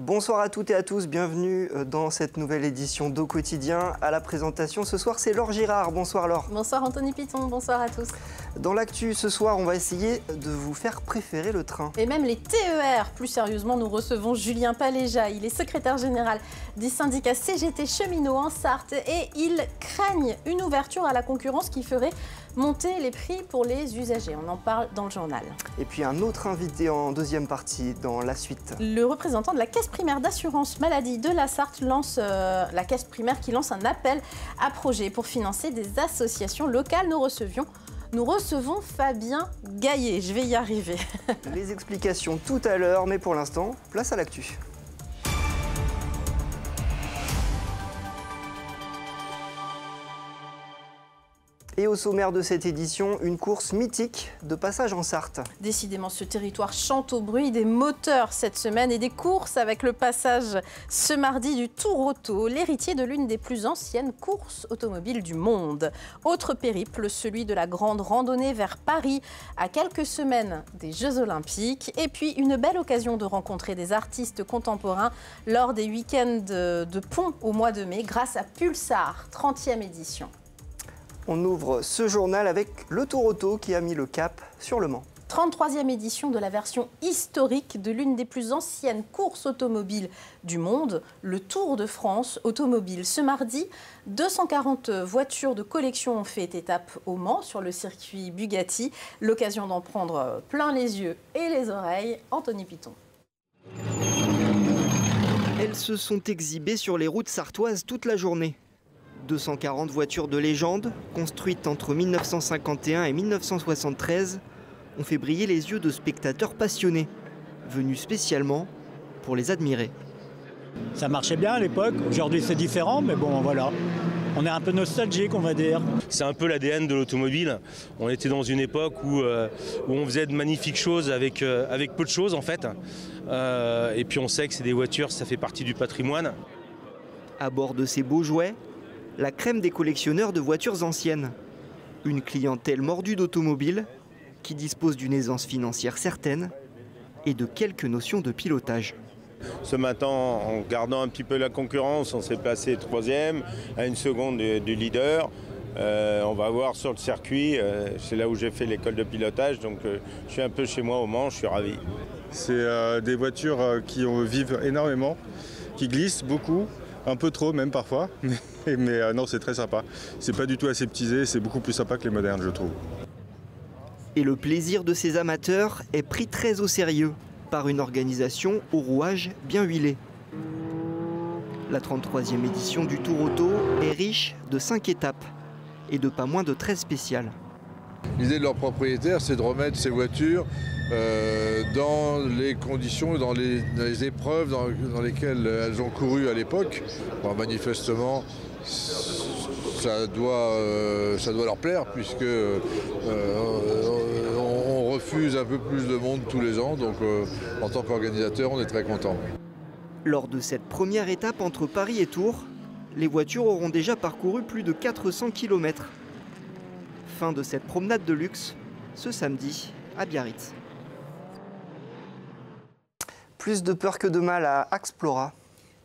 Bonsoir à toutes et à tous, bienvenue dans cette nouvelle édition d'Au Quotidien. À la présentation ce soir, c'est Laure Girard. Bonsoir Laure. Bonsoir Anthony Piton, bonsoir à tous. Dans l'actu ce soir, on va essayer de vous faire préférer le train. Et même les TER. Plus sérieusement, nous recevons Julien Paléja. Il est secrétaire général du syndicat CGT Cheminots en Sarthe et il craigne une ouverture à la concurrence qui ferait monter les prix pour les usagers. On en parle dans le journal. Et puis un autre invité en deuxième partie dans la suite. Le représentant de la Caisse primaire d'assurance maladie de la Sarthe lance la Caisse primaire qui lance un appel à projet pour financer des associations locales. Nous recevons Fabien Gaillet. Je vais y arriver. Les explications tout à l'heure, mais pour l'instant, place à l'actu. Et au sommaire de cette édition, une course mythique de passage en Sarthe. Décidément, ce territoire chante au bruit des moteurs cette semaine et des courses avec le passage ce mardi du Tour Auto, l'héritier de l'une des plus anciennes courses automobiles du monde. Autre périple, celui de la grande randonnée vers Paris, à quelques semaines des Jeux Olympiques. Et puis, une belle occasion de rencontrer des artistes contemporains lors des week-ends de Pont au mois de mai grâce à Pulsar, 30e édition. On ouvre ce journal avec le Tour Auto qui a mis le cap sur Le Mans. 33e édition de la version historique de l'une des plus anciennes courses automobiles du monde, le Tour de France automobile. Ce mardi, 240 voitures de collection ont fait étape au Mans sur le circuit Bugatti. L'occasion d'en prendre plein les yeux et les oreilles. Anthony Piton. Elles se sont exhibées sur les routes sartoises toute la journée. 240 voitures de légende, construites entre 1951 et 1973, ont fait briller les yeux de spectateurs passionnés, venus spécialement pour les admirer. Ça marchait bien à l'époque, aujourd'hui c'est différent, mais bon voilà, on est un peu nostalgique on va dire. C'est un peu l'ADN de l'automobile. On était dans une époque où on faisait de magnifiques choses avec peu de choses en fait. Et puis on sait que c'est des voitures, ça fait partie du patrimoine. À bord de ces beaux jouets, la crème des collectionneurs de voitures anciennes. Une clientèle mordue d'automobiles qui dispose d'une aisance financière certaine et de quelques notions de pilotage. Ce matin, en gardant un petit peu la concurrence, on s'est placé 3e à 1 seconde du leader. On va voir sur le circuit, c'est là où j'ai fait l'école de pilotage, donc je suis un peu chez moi au Mans, je suis ravi. C'est des voitures qui vivent énormément, qui glissent beaucoup. Un peu trop même parfois, mais non, c'est très sympa. C'est pas du tout aseptisé, c'est beaucoup plus sympa que les modernes, je trouve. Et le plaisir de ces amateurs est pris très au sérieux par une organisation au rouage bien huilé. La 33e édition du Tour Auto est riche de 5 étapes et de pas moins de 13 spéciales. L'idée de leurs propriétaires, c'est de remettre ces voitures dans les conditions, dans les épreuves dans lesquelles elles ont couru à l'époque. Bon, manifestement, ça doit leur plaire puisque on refuse un peu plus de monde tous les ans. Donc en tant qu'organisateur, on est très content. Lors de cette première étape entre Paris et Tours, les voitures auront déjà parcouru plus de 400 km. Fin de cette promenade de luxe ce samedi à Biarritz. Plus de peur que de mal à Axplora.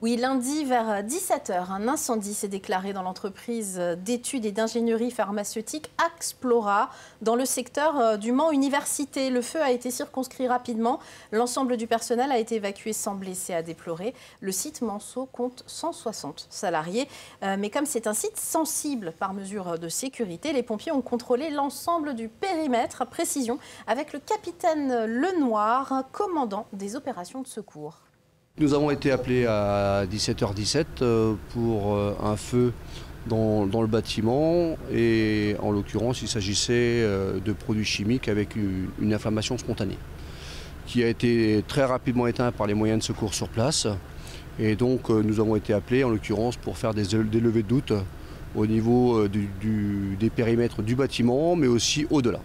Oui, lundi vers 17h, un incendie s'est déclaré dans l'entreprise d'études et d'ingénierie pharmaceutique Axplora, dans le secteur du Mans Université. Le feu a été circonscrit rapidement. L'ensemble du personnel a été évacué sans blessés à déplorer. Le site Manceau compte 160 salariés. Mais comme c'est un site sensible par mesure de sécurité, les pompiers ont contrôlé l'ensemble du périmètre. Précision avec le capitaine Lenoir, commandant des opérations de secours. Nous avons été appelés à 17h17 pour un feu dans le bâtiment et en l'occurrence il s'agissait de produits chimiques avec une inflammation spontanée qui a été très rapidement éteinte par les moyens de secours sur place et donc nous avons été appelés en l'occurrence pour faire des levées de doute au niveau des périmètres du bâtiment mais aussi au-delà.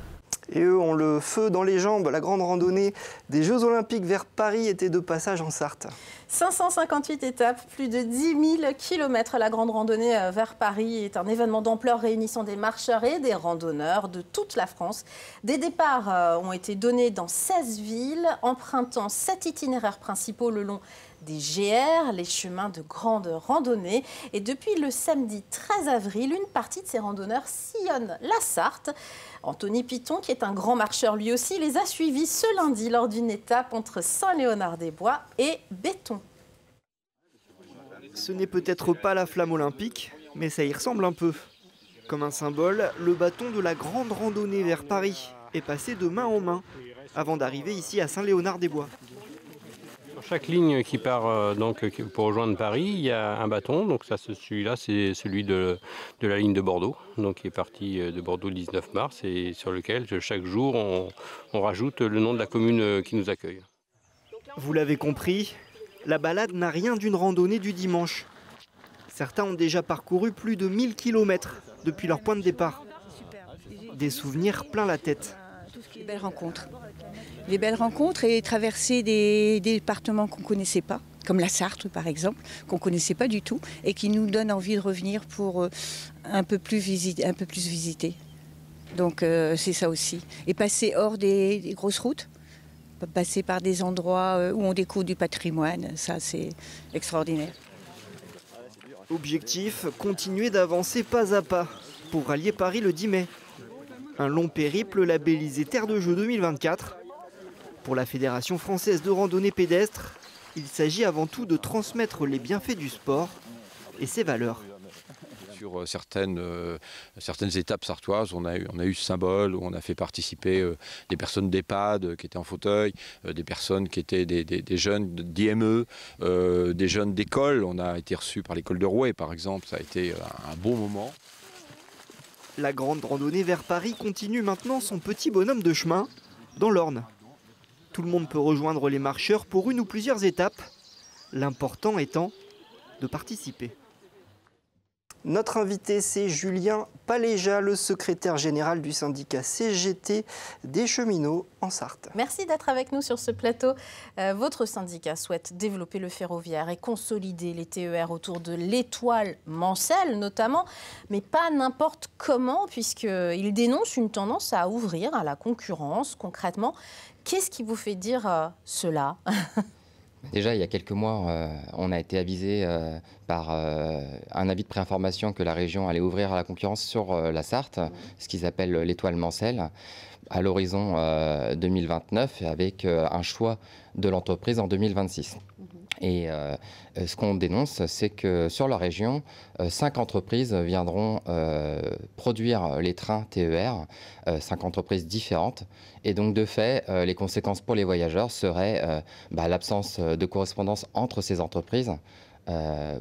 Et eux ont le feu dans les jambes. La grande randonnée des Jeux Olympiques vers Paris était de passage en Sarthe. 558 étapes, plus de 10 000 km. La grande randonnée vers Paris est un événement d'ampleur réunissant des marcheurs et des randonneurs de toute la France. Des départs ont été donnés dans 16 villes, empruntant 7 itinéraires principaux le long des GR, les chemins de grande randonnée. Et depuis le samedi 13 avril, une partie de ces randonneurs sillonne la Sarthe. Anthony Piton, qui est un grand marcheur lui aussi, les a suivis ce lundi lors d'une étape entre Saint-Léonard-des-Bois et Béton. Ce n'est peut-être pas la flamme olympique, mais ça y ressemble un peu. Comme un symbole, le bâton de la grande randonnée vers Paris est passé de main en main avant d'arriver ici à Saint-Léonard-des-Bois. Sur chaque ligne qui part pour rejoindre Paris, il y a un bâton. Donc celui-là, c'est celui de la ligne de Bordeaux, donc qui est parti de Bordeaux le 19 mars et sur lequel chaque jour on rajoute le nom de la commune qui nous accueille. Vous l'avez compris, la balade n'a rien d'une randonnée du dimanche. Certains ont déjà parcouru plus de 1000 km depuis leur point de départ. Des souvenirs plein la tête. Les belles rencontres. Les belles rencontres et traverser des départements qu'on ne connaissait pas, comme la Sarthe par exemple, qu'on ne connaissait pas du tout et qui nous donnent envie de revenir pour un peu plus visiter. Donc c'est ça aussi. Et passer hors des grosses routes, passer par des endroits où on découvre du patrimoine, ça c'est extraordinaire. Objectif, continuer d'avancer pas à pas pour rallier Paris le 10 mai. Un long périple labellisé Terre de Jeux 2024. Pour la Fédération française de randonnée pédestre, il s'agit avant tout de transmettre les bienfaits du sport et ses valeurs. Sur certaines étapes sartoises, on a eu ce symbole où on a fait participer des personnes d'EHPAD qui étaient en fauteuil, des personnes qui étaient des jeunes d'IME, des jeunes d'école. On a été reçus par l'école de Rouet, par exemple. Ça a été un bon moment. La grande randonnée vers Paris continue maintenant son petit bonhomme de chemin dans l'Orne. Tout le monde peut rejoindre les marcheurs pour une ou plusieurs étapes, l'important étant de participer. Notre invité, c'est Julien Paléja, le secrétaire général du syndicat CGT des cheminots en Sarthe. Merci d'être avec nous sur ce plateau. Votre syndicat souhaite développer le ferroviaire et consolider les TER autour de l'étoile Mansell notamment, mais pas n'importe comment, puisqu'il dénonce une tendance à ouvrir à la concurrence. Concrètement, qu'est-ce qui vous fait dire cela ? Déjà, il y a quelques mois, on a été avisé par un avis de préinformation que la région allait ouvrir à la concurrence sur la Sarthe, ce qu'ils appellent l'étoile Mansell, à l'horizon 2029, avec un choix de l'entreprise en 2026. Et ce qu'on dénonce, c'est que sur la région, 5 entreprises viendront produire les trains TER, 5 entreprises différentes. Et donc, de fait, les conséquences pour les voyageurs seraient l'absence de correspondance entre ces entreprises.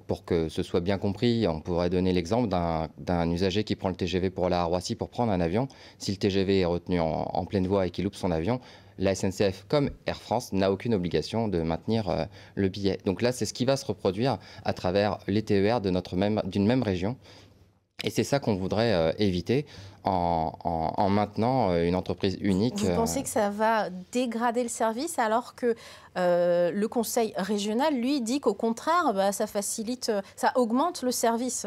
Pour que ce soit bien compris, on pourrait donner l'exemple d'un usager qui prend le TGV pour aller à Roissy pour prendre un avion. Si le TGV est retenu en pleine voie et qu'il loupe son avion, la SNCF comme Air France n'a aucune obligation de maintenir le billet. Donc là, c'est ce qui va se reproduire à travers les TER d'une même région. Et c'est ça qu'on voudrait éviter en maintenant une entreprise unique. Vous pensez que ça va dégrader le service alors que le conseil régional, lui, dit qu'au contraire, ça facilite, ça augmente le service.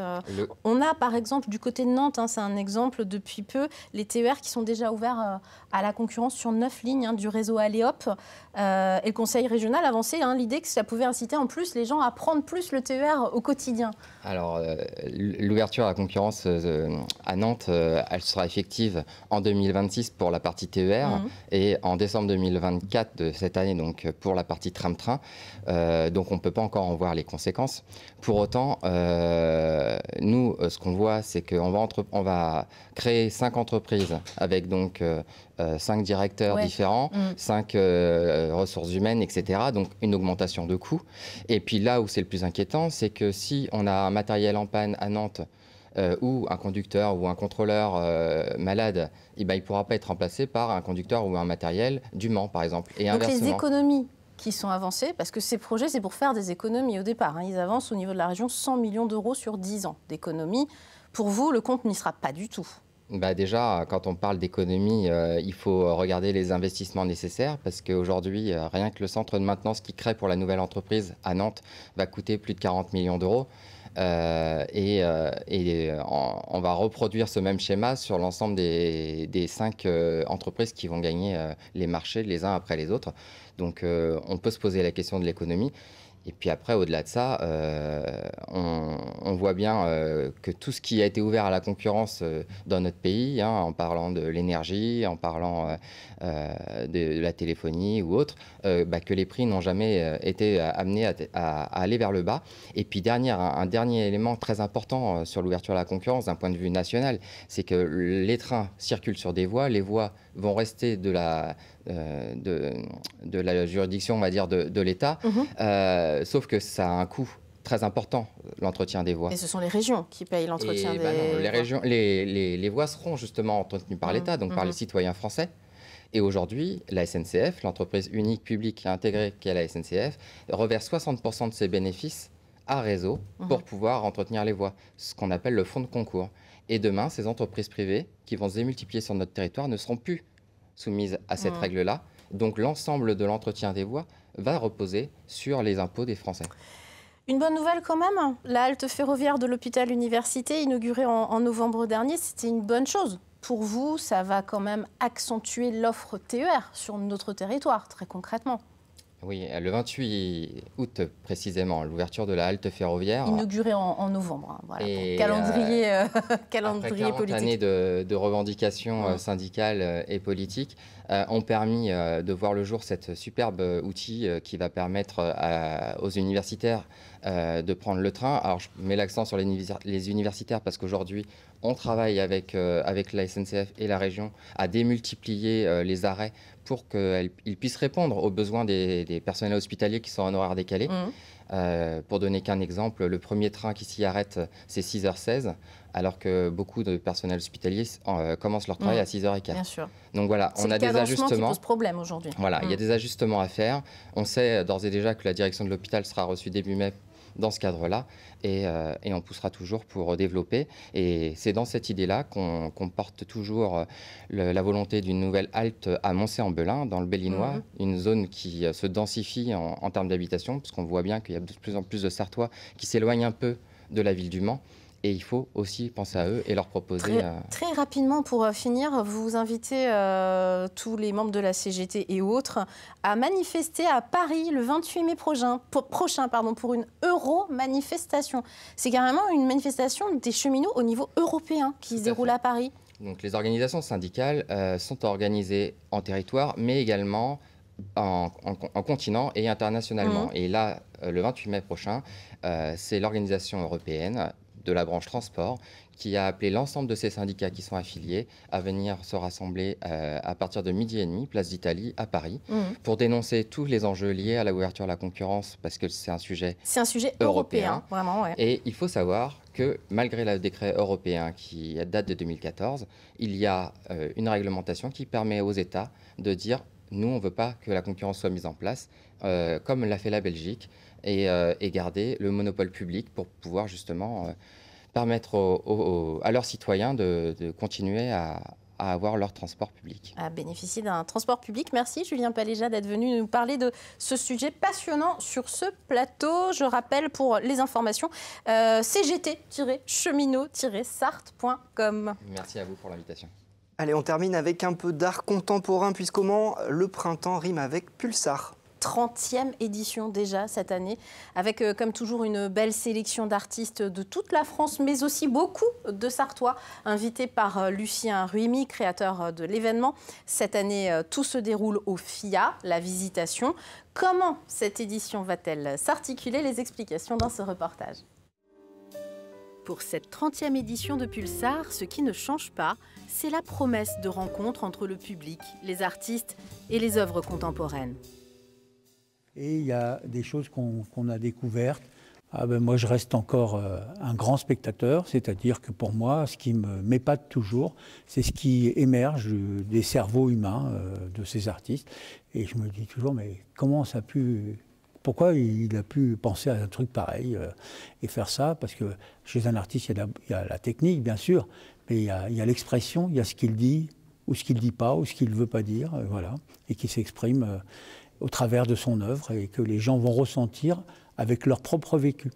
On a par exemple du côté de Nantes, c'est un exemple depuis peu, les TER qui sont déjà ouverts à la concurrence sur 9 lignes du réseau Aléop. Et le conseil régional avançait l'idée que ça pouvait inciter en plus les gens à prendre plus le TER au quotidien. Alors, l'ouverture à la concurrence à Nantes, elle sera effective en 2026 pour la partie TER et en décembre 2024 de cette année donc pour la partie tram-train. Donc on ne peut pas encore en voir les conséquences. Pour autant, nous, ce qu'on voit, c'est qu'on va créer 5 entreprises avec donc 5 directeurs différents, 5 ressources humaines, etc. Donc une augmentation de coûts. Et puis là où c'est le plus inquiétant, c'est que si on a un matériel en panne à Nantes, ou un conducteur ou un contrôleur malade, il ne pourra pas être remplacé par un conducteur ou un matériel du Mans, par exemple. Et donc inversement. les économies qui sont avancées, parce que ces projets, c'est pour faire des économies au départ. Ils avancent au niveau de la région 100 millions d'euros sur 10 ans d'économies. Pour vous, le compte n'y sera pas du tout. Déjà, quand on parle d'économie, il faut regarder les investissements nécessaires parce qu'aujourd'hui, rien que le centre de maintenance qui crée pour la nouvelle entreprise à Nantes va coûter plus de 40 millions d'euros. On va reproduire ce même schéma sur l'ensemble des 5 entreprises qui vont gagner les marchés les uns après les autres. Donc on peut se poser la question de l'économie. Et puis après, au-delà de ça, on voit bien que tout ce qui a été ouvert à la concurrence dans notre pays, hein, en parlant de l'énergie, en parlant de la téléphonie ou autre, que les prix n'ont jamais été amenés à aller vers le bas. Et puis un dernier élément très important sur l'ouverture à la concurrence d'un point de vue national, c'est que les trains circulent sur des voies, les voies vont rester de la juridiction, on va dire, de l'État, sauf que ça a un coût très important, l'entretien des voies. Et ce sont les régions qui payent l'entretien des voies. Les voies seront justement entretenues par l'État, donc par les citoyens français. Et aujourd'hui, la SNCF, l'entreprise unique publique et intégrée qu'est la SNCF, reverse 60% de ses bénéfices à Réseau pour pouvoir entretenir les voies, ce qu'on appelle le fonds de concours. Et demain, ces entreprises privées qui vont se démultiplier sur notre territoire ne seront plus soumises à cette règle-là. Donc l'ensemble de l'entretien des voies va reposer sur les impôts des Français. Une bonne nouvelle quand même, la halte ferroviaire de l'hôpital Université, inaugurée en novembre dernier, c'était une bonne chose. Pour vous, ça va quand même accentuer l'offre TER sur notre territoire, très concrètement. Oui, le 28 août précisément, l'ouverture de la halte ferroviaire. Inaugurée en novembre, hein, voilà, et calendrier après 40 années de revendications syndicales et politiques, ont permis de voir le jour cet superbe outil qui va permettre aux universitaires de prendre le train. Alors je mets l'accent sur les universitaires parce qu'aujourd'hui, on travaille avec la SNCF et la région à démultiplier les arrêts pour qu'ils puissent répondre aux besoins des personnels hospitaliers qui sont en horaire décalé. Pour donner qu'un exemple, le premier train qui s'y arrête, c'est 6h16, alors que beaucoup de personnels hospitaliers commencent leur travail à 6h15. Bien sûr. Donc voilà, on a des ajustements. C'est le cadencement qui pose problème aujourd'hui. Voilà, il y a des ajustements à faire. On sait d'ores et déjà que la direction de l'hôpital sera reçue début mai dans ce cadre-là, et on poussera toujours pour développer. Et c'est dans cette idée-là qu'on porte toujours la volonté d'une nouvelle halte à Moncé-en-Belin, dans le Bellinois, une zone qui se densifie en termes d'habitation, parce qu'on voit bien qu'il y a de plus en plus de Sarthois qui s'éloignent un peu de la ville du Mans. Et il faut aussi penser à eux et leur proposer... Très rapidement, pour finir, vous invitez tous les membres de la CGT et autres à manifester à Paris le 28 mai prochain pour une euro-manifestation. C'est carrément une manifestation des cheminots au niveau européen qui se déroule à Paris. Donc les organisations syndicales sont organisées en territoire, mais également en continent et internationalement. Et là, le 28 mai prochain, c'est l'organisation européenne de la branche transport qui a appelé l'ensemble de ces syndicats qui sont affiliés à venir se rassembler à partir de 12h30, place d'Italie, à Paris, pour dénoncer tous les enjeux liés à la ouverture à la concurrence, parce que c'est un sujet européen. Vraiment, ouais. Et il faut savoir que malgré le décret européen qui date de 2014, il y a une réglementation qui permet aux États de dire « nous, on ne veut pas que la concurrence soit mise en place », comme l'a fait la Belgique, et garder le monopole public pour pouvoir justement permettre à leurs citoyens de continuer à avoir leur transport public. À bénéficier d'un transport public. Merci Julien Paléja d'être venu nous parler de ce sujet passionnant sur ce plateau. Je rappelle pour les informations, cgt-cheminot-sarthe.com. Merci à vous pour l'invitation. Allez, on termine avec un peu d'art contemporain, puisqu'au Mans, le printemps rime avec Pulsar. 30e édition déjà cette année, avec comme toujours une belle sélection d'artistes de toute la France, mais aussi beaucoup de Sarthois, invités par Lucien Ruimi, créateur de l'événement. Cette année, tout se déroule au FIA, la Visitation. Comment cette édition va-t-elle s'articuler? Les explications dans ce reportage. Pour cette 30e édition de Pulsar, ce qui ne change pas, c'est la promesse de rencontre entre le public, les artistes et les œuvres contemporaines. Et il y a des choses qu'on a découvertes. Moi, je reste encore un grand spectateur, c'est-à-dire que pour moi, ce qui m'épate toujours, c'est ce qui émerge des cerveaux humains de ces artistes. Et je me dis toujours, mais comment ça a pu... Pourquoi il a pu penser à un truc pareil et faire ça? Parce que chez un artiste, il y a la technique, bien sûr, mais il y a l'expression, il y a ce qu'il dit, ou ce qu'il ne dit pas, ou ce qu'il ne veut pas dire, voilà, et qui s'exprime au travers de son œuvre et que les gens vont ressentir avec leur propre vécu.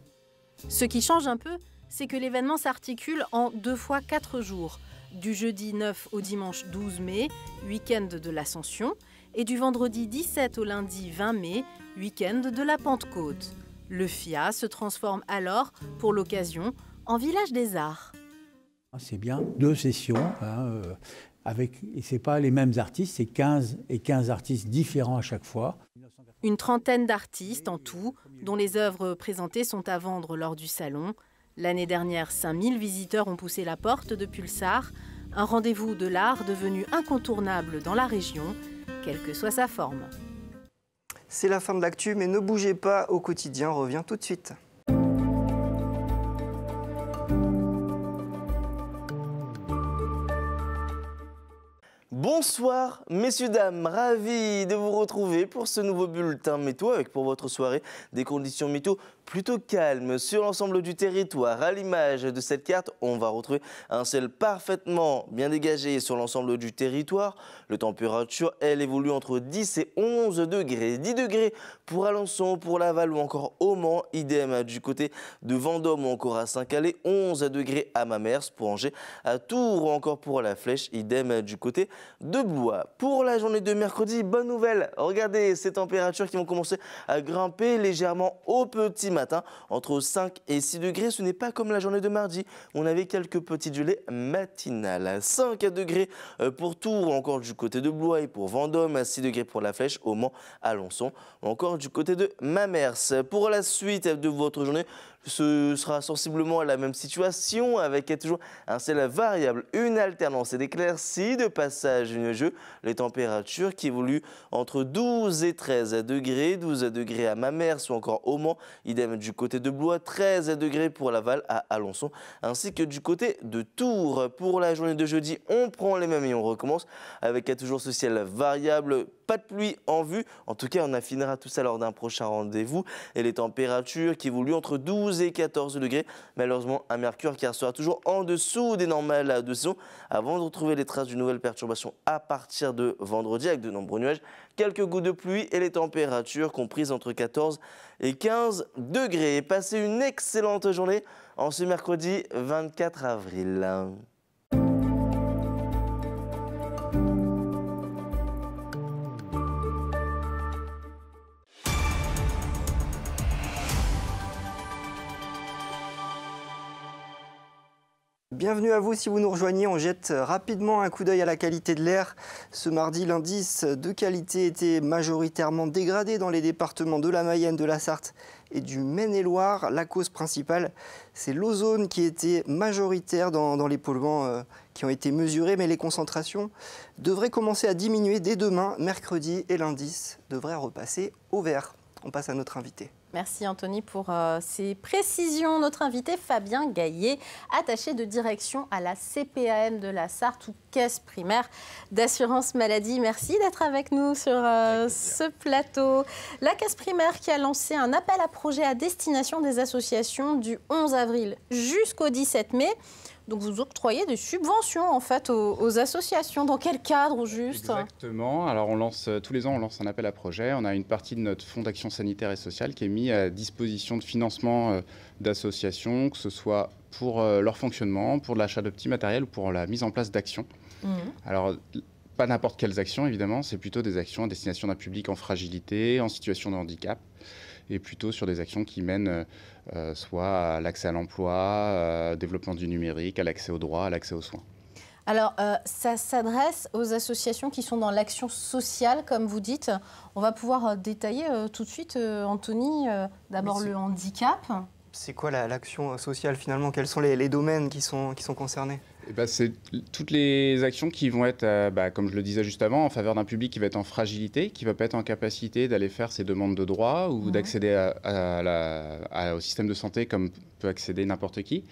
Ce qui change un peu, c'est que l'événement s'articule en 2 fois 4 jours, du jeudi 9 au dimanche 12 mai, week-end de l'Ascension, et du vendredi 17 au lundi 20 mai, week-end de la Pentecôte. Le FIA se transforme alors, pour l'occasion, en village des arts. C'est bien 2 sessions, et ce n'est pas les mêmes artistes, c'est 15 artistes différents à chaque fois. Une trentaine d'artistes en tout, dont les œuvres présentées sont à vendre lors du salon. L'année dernière, 5000 visiteurs ont poussé la porte de Pulsar, un rendez-vous de l'art devenu incontournable dans la région, quelle que soit sa forme. C'est la fin de l'actu, mais ne bougez pas, Au Quotidien revient tout de suite. Bonsoir, messieurs, dames, ravi de vous retrouver pour ce nouveau bulletin météo avec pour votre soirée des conditions météo plutôt calmes sur l'ensemble du territoire. À l'image de cette carte, on va retrouver un ciel parfaitement bien dégagé sur l'ensemble du territoire. La température, elle évolue entre 10 et 11 degrés. 10 degrés pour Alençon, pour Laval ou encore au Mans. Idem du côté de Vendôme ou encore à Saint-Calais. 11 degrés à Mamers, pour Angers, à Tours ou encore pour La Flèche. Idem du côté de Blois. Pour la journée de mercredi, bonne nouvelle. Regardez ces températures qui vont commencer à grimper légèrement au petit matin, entre 5 et 6 degrés. Ce n'est pas comme la journée de mardi, on avait quelques petites gelées matinales. 5 degrés pour Tours, encore du côté de Blois et pour Vendôme, 6 degrés pour La Flèche, au Mans, Alençon, encore du côté de Mamers. Pour la suite de votre journée, ce sera sensiblement la même situation avec toujours un ciel variable, une alternance et d'éclaircies, de passage nuageux. Les températures qui évoluent entre 12 et 13 degrés, 12 degrés à Mamers ou encore au Mans, idem du côté de Blois, 13 degrés pour Laval à Alençon, ainsi que du côté de Tours. Pour la journée de jeudi, on prend les mêmes et on recommence avec toujours ce ciel variable. Pas de pluie en vue, en tout cas on affinera tout ça lors d'un prochain rendez-vous. Et les températures qui évoluent entre 12 et 14 degrés. Malheureusement un mercure qui restera toujours en dessous des normales de saison avant de retrouver les traces d'une nouvelle perturbation à partir de vendredi avec de nombreux nuages, quelques gouttes de pluie et les températures comprises entre 14 et 15 degrés. Passez une excellente journée en ce mercredi 24 avril. Bienvenue à vous si vous nous rejoignez. On jette rapidement un coup d'œil à la qualité de l'air. Ce mardi, l'indice de qualité était majoritairement dégradé dans les départements de la Mayenne, de la Sarthe et du Maine-et-Loire. La cause principale, c'est l'ozone qui était majoritaire dans les polluants qui ont été mesurés, mais les concentrations devraient commencer à diminuer dès demain, mercredi, et l'indice devrait repasser au vert. On passe à notre invité. Merci Anthony pour ces précisions. Notre invité Fabien Gaillet, attaché de direction à la CPAM de la Sarthe ou Caisse primaire d'assurance maladie. Merci d'être avec nous sur ce plateau. La Caisse primaire qui a lancé un appel à projet à destination des associations du 11 avril jusqu'au 17 mai. Donc vous octroyez des subventions en fait aux associations. Dans quel cadre juste? Exactement. Alors tous les ans on lance un appel à projet. On a une partie de notre fonds d'action sanitaire et sociale qui est mis à disposition de financement d'associations, que ce soit pour leur fonctionnement, pour l'achat de petits matériels ou pour la mise en place d'actions. Alors pas n'importe quelles actions évidemment, c'est plutôt des actions à destination d'un public en fragilité, en situation de handicap, et plutôt sur des actions qui mènent soit à l'accès à l'emploi, développement du numérique, à l'accès aux droits, à l'accès aux soins. Alors, ça s'adresse aux associations qui sont dans l'action sociale, comme vous dites. On va pouvoir détailler tout de suite, Anthony, d'abord le handicap. C'est quoi l'action sociale finalement? Quels sont les domaines qui sont concernés? C'est toutes les actions qui vont être, comme je le disais juste avant, en faveur d'un public qui va être en fragilité, qui ne va pas être en capacité d'aller faire ses demandes de droit ou d'accéder au système de santé comme peut accéder n'importe qui.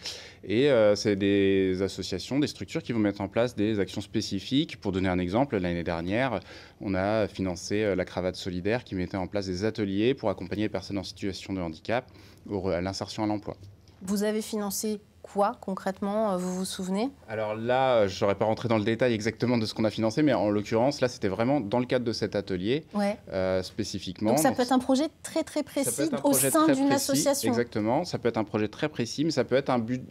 Et c'est des associations, des structures qui vont mettre en place des actions spécifiques. Pour donner un exemple, l'année dernière, on a financé la Cravate Solidaire qui mettait en place des ateliers pour accompagner les personnes en situation de handicap à l'insertion à l'emploi. Vous avez financé quoi concrètement, vous vous souvenez? Alors là, je n'aurais pas rentré dans le détail exactement de ce qu'on a financé, mais en l'occurrence, là, c'était vraiment dans le cadre de cet atelier, spécifiquement. Donc ça peut être un projet très très précis au sein d'une association. Exactement, ça peut être un projet très précis, mais ça peut être un but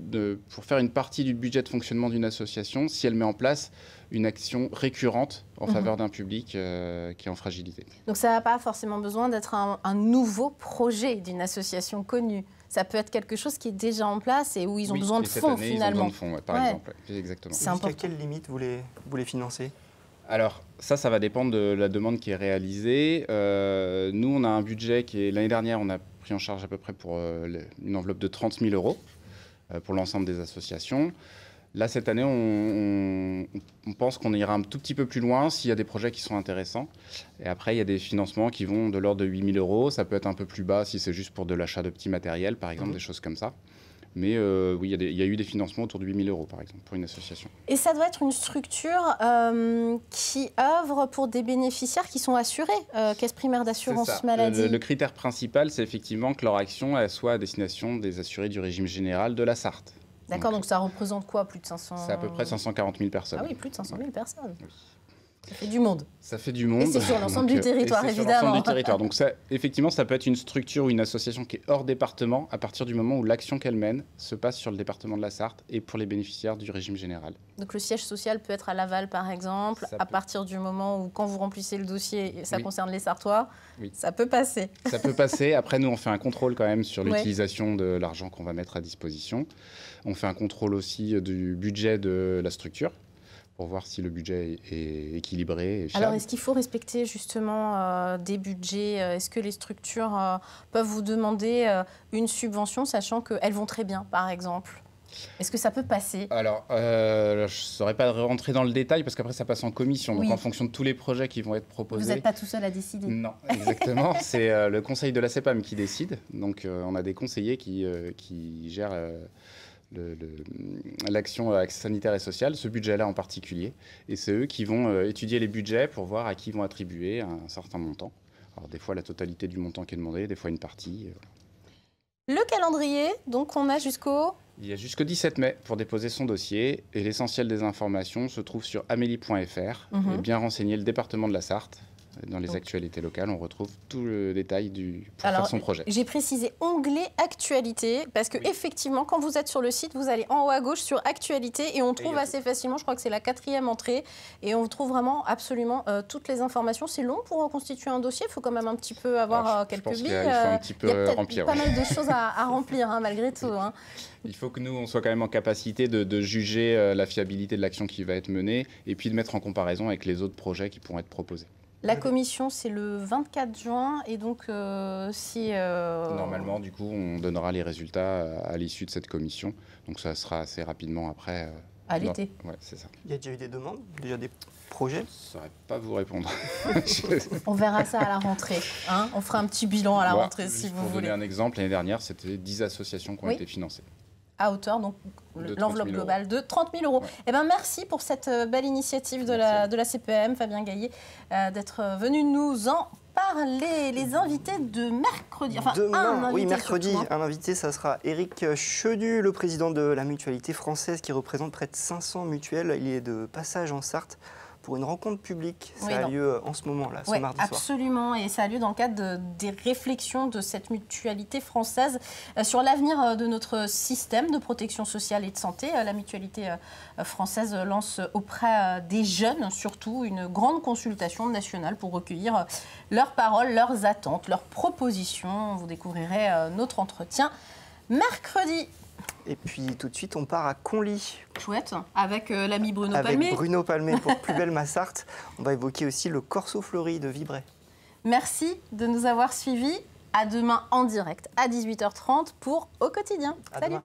pour faire une partie du budget de fonctionnement d'une association si elle met en place une action récurrente en faveur d'un public qui est en fragilité. Donc ça n'a pas forcément besoin d'être un nouveau projet d'une association connue. Ça peut être quelque chose qui est déjà en place et où ils ont besoin de fonds finalement. Ils ont besoin de fonds, par exemple. Exactement. Jusqu'à quelle limite vous les financez? Alors ça va dépendre de la demande qui est réalisée. Nous, on a un budget qui est... L'année dernière, on a pris en charge à peu près pour une enveloppe de 30 000 € pour l'ensemble des associations. Là, cette année, on pense qu'on ira un tout petit peu plus loin s'il y a des projets qui sont intéressants. Et après, il y a des financements qui vont de l'ordre de 8 000 €. Ça peut être un peu plus bas si c'est juste pour de l'achat de petits matériels, par exemple, des choses comme ça. Mais oui, il y a eu des financements autour de 8 000 €, par exemple, pour une association. Et ça doit être une structure qui œuvre pour des bénéficiaires qui sont assurés, caisse primaire d'assurance maladie. Le critère principal, c'est effectivement que leur action elle soit à destination des assurés du régime général de la Sarthe. D'accord, donc ça représente quoi, plus de 500... C'est à peu près 540 000 personnes. Ah oui, plus de 500 000 personnes. Oui. Ça fait du monde. Ça fait du monde. Et c'est sur l'ensemble du territoire, évidemment. Sur l'ensemble du territoire. Donc ça, effectivement, ça peut être une structure ou une association qui est hors département à partir du moment où l'action qu'elle mène se passe sur le département de la Sarthe et pour les bénéficiaires du régime général. Donc le siège social peut être à Laval, par exemple, à partir du moment où, quand vous remplissez le dossier, ça concerne les Sartois, ça peut passer. Ça peut passer. Après, nous, on fait un contrôle quand même sur l'utilisation de l'argent qu'on va mettre à disposition. On fait un contrôle aussi du budget de la structure pour voir si le budget est équilibré et fiable. Alors, est-ce qu'il faut respecter justement des budgets? Est-ce que les structures peuvent vous demander une subvention, sachant qu'elles vont très bien, par exemple? Est-ce que ça peut passer? Alors, je ne saurais pas rentrer dans le détail, parce qu'après, ça passe en commission. Donc, en fonction de tous les projets qui vont être proposés... Vous n'êtes pas tout seul à décider? Non, exactement. C'est le conseil de la CEPAM qui décide. Donc, on a des conseillers qui gèrent... l'action sanitaire et sociale, ce budget-là en particulier. Et c'est eux qui vont étudier les budgets pour voir à qui vont attribuer un certain montant. Alors des fois la totalité du montant qui est demandé, des fois une partie. Le calendrier, donc on a jusqu'au... Il y a jusqu'au 17 mai pour déposer son dossier et l'essentiel des informations se trouve sur amélie.fr et bien renseigner le département de la Sarthe. Dans les actualités locales, on retrouve tout le détail pour faire son projet. J'ai précisé onglet actualité parce que effectivement, quand vous êtes sur le site, vous allez en haut à gauche sur actualité et on trouve assez facilement, je crois que c'est la 4e entrée, et on trouve vraiment absolument toutes les informations. C'est long pour constituer un dossier, il faut quand même un petit peu avoir quelques billes. Il faut un petit peu remplir. Il y a pas mal de choses à remplir malgré tout. Il faut que nous, on soit quand même en capacité de juger la fiabilité de l'action qui va être menée et puis de mettre en comparaison avec les autres projets qui pourront être proposés. La commission, c'est le 24 juin, et donc si... Normalement, du coup, on donnera les résultats à l'issue de cette commission. Donc ça sera assez rapidement après. À l'été. Oui, c'est ça. Il y a déjà eu des demandes, déjà des projets? Je ne saurais pas vous répondre. On verra ça à la rentrée. On fera un petit bilan à la rentrée, si vous voulez. Pour donner un exemple, l'année dernière, c'était 10 associations qui ont été financées. À hauteur, donc l'enveloppe globale de 30 000 €. Eh ben, merci pour cette belle initiative de la CPM, Fabien Gaillet, d'être venu nous en parler. Les invités de mercredi, enfin demain, mercredi, un invité, ça sera Éric Chenu, le président de la Mutualité française qui représente près de 500 mutuelles. Il est de passage en Sarthe pour une rencontre publique. Ça a lieu en ce moment-là, ce mardi soir. Absolument, et ça a lieu dans le cadre des réflexions de cette mutualité française sur l'avenir de notre système de protection sociale et de santé. La mutualité française lance auprès des jeunes, surtout, une grande consultation nationale pour recueillir leurs paroles, leurs attentes, leurs propositions. Vous découvrirez notre entretien mercredi. Et puis tout de suite, on part à Conly. Chouette, avec l'ami Bruno Palmé. Avec Bruno Palmé pour Plus belle ma Sarthe. On va évoquer aussi le Corso Fleuri de Vibray. Merci de nous avoir suivis. À demain en direct à 18h30 pour Au Quotidien. Salut.